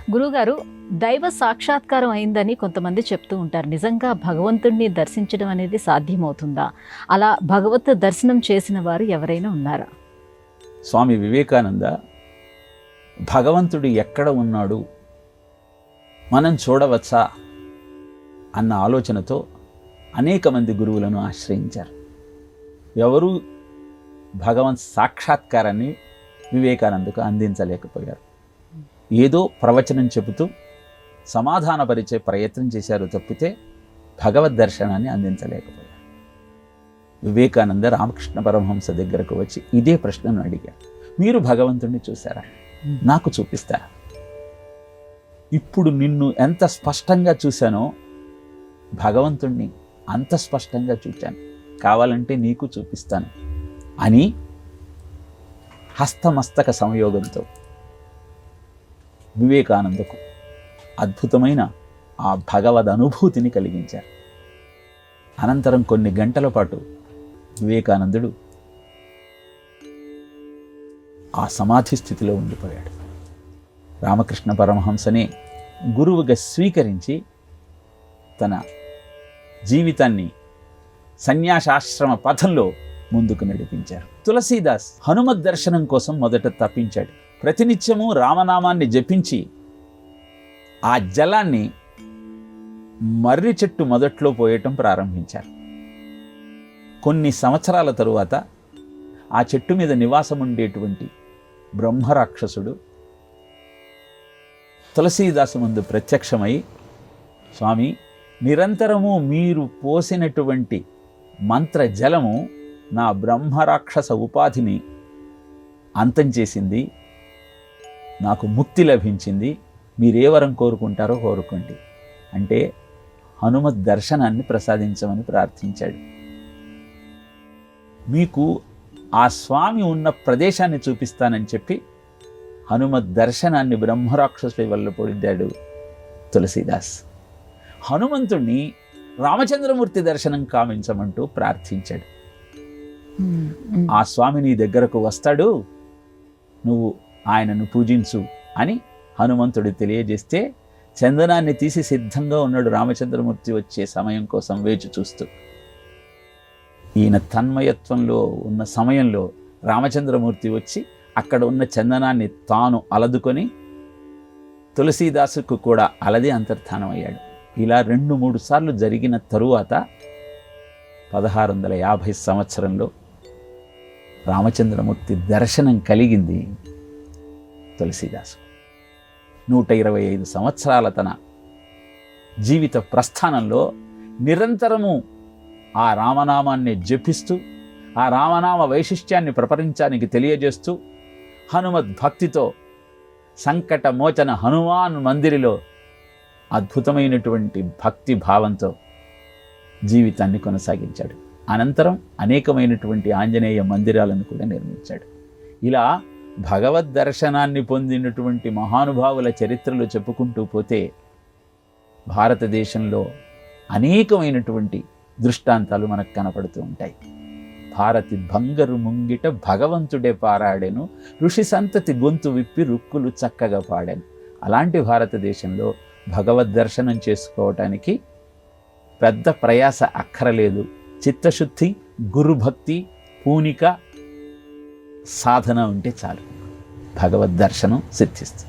గురువుగారు, దైవ సాక్షాత్కారం అయిందని కొంతమంది చెప్తూ ఉంటారు. నిజంగా భగవంతుణ్ణి దర్శించడం అనేది సాధ్యమవుతుందా? అలా భగవత్ దర్శనం చేసిన వారు ఎవరైనా ఉన్నారా? స్వామి వివేకానంద భగవంతుడు ఎక్కడ ఉన్నాడు, మనం చూడవచ్చా అన్న ఆలోచనతో అనేక మంది గురువులను ఆశ్రయించారు. ఎవరూ భగవంత్ సాక్షాత్కారాన్ని వివేకానందకు అందించలేకపోయారు. ఏదో ప్రవచనం చెబుతూ సమాధానపరిచే ప్రయత్నం చేశారు తప్పితే భగవద్ దర్శనాన్ని అందించలేకపోయారు. వివేకానంద రామకృష్ణ పరమహంస దగ్గరకు వచ్చి ఇదే ప్రశ్నను అడిగారు. మీరు భగవంతుణ్ణి చూశారా? నాకు చూపిస్తారా? ఇప్పుడు నిన్ను ఎంత స్పష్టంగా చూశానో భగవంతుణ్ణి అంత స్పష్టంగా చూశాను, కావాలంటే నీకు చూపిస్తాను అని హస్తమస్తక సంయోగంతో వివేకానందకు అద్భుతమైన ఆ భగవద్ అనుభూతిని కలిగించారు. అనంతరం కొన్ని గంటల పాటు వివేకానందుడు ఆ సమాధి స్థితిలో ఉండిపోయాడు. రామకృష్ణ పరమహంసనే గురువుగా స్వీకరించి తన జీవితాన్ని సన్యాసాశ్రమ పథంలో ముందుకు నడిపించారు. తులసీదాస్ హనుమత్ దర్శనం కోసం మొదట తప్పించాడు. ప్రతినిత్యము రామనామాన్ని జపించి ఆ జలాన్ని మర్రి చెట్టు మొదట్లో పోయటం ప్రారంభించారు. కొన్ని సంవత్సరాల తరువాత ఆ చెట్టు మీద నివాసం ఉండేటువంటి బ్రహ్మరాక్షసుడు తులసీదాసు ముందు ప్రత్యక్షమై, స్వామి, నిరంతరము మీరు పోసినటువంటి మంత్ర జలము నా బ్రహ్మరాక్షస ఉపాధిని అంతం చేసింది, నాకు ముక్తి లభించింది, మీరే వరం కోరుకుంటారో కోరుకోండి అంటే హనుమత్ దర్శనాన్ని ప్రసాదించమని ప్రార్థించాడు. మీకు ఆ స్వామి ఉన్న ప్రదేశాన్ని చూపిస్తానని చెప్పి హనుమత్ దర్శనాన్ని బ్రహ్మరాక్షసుడి వల్ల పొందాడు తులసీదాస్. హనుమంతుణ్ణి రామచంద్రమూర్తి దర్శనం కావించమంటూ ప్రార్థించాడు. ఆ స్వామి నీ దగ్గరకు వస్తాడు, నువ్వు ఆయనను పూజించు అని హనుమంతుడు తెలియజేస్తే చందనాన్ని తీసి సిద్ధంగా ఉన్నాడు రామచంద్రమూర్తి వచ్చే సమయం కోసం వేచి చూస్తూ. ఈయన తన్మయత్వంలో ఉన్న సమయంలో రామచంద్రమూర్తి వచ్చి అక్కడ ఉన్న చందనాన్ని తాను అలదుకొని తులసీదాసుకు కూడా అలది అంతర్ధానమయ్యాడు. ఇలా 2-3 సార్లు జరిగిన తరువాత 1650 సంవత్సరంలో రామచంద్రమూర్తి దర్శనం కలిగింది తులసీదాసు. 125 సంవత్సరాల తన జీవిత ప్రస్థానంలో నిరంతరము ఆ రామనామాన్ని జపిస్తూ ఆ రామనామ వైశిష్ట్యాన్ని ప్రపంచానికి తెలియజేస్తూ హనుమద్ భక్తితో సంకట మోచన హనుమాన్ మందిరిలో అద్భుతమైనటువంటి భక్తి భావంతో జీవితాన్ని కొనసాగించాడు. అనంతరం అనేకమైనటువంటి ఆంజనేయ మందిరాలను కూడా నిర్మించాడు. ఇలా భగవద్ దర్శనాన్ని పొందినటువంటి మహానుభావుల చరిత్రలు చెప్పుకుంటూ పోతే భారతదేశంలో అనేకమైనటువంటి దృష్టాంతాలు మనకు కనపడుతూ ఉంటాయి. భారతి బంగరు ముంగిట భగవంతుడే పారాడెను, ఋషి సంతతి గొంతు విప్పి రుక్కులు చక్కగా పాడాను. అలాంటి భారతదేశంలో భగవద్ దర్శనం చేసుకోవటానికి పెద్ద ప్రయాస అక్కరలేదు. చిత్తశుద్ధి, గురుభక్తి, పూనిక, సాధన ఉంటే చాలు, భగవద్ దర్శనం సిద్ధిస్తుంది.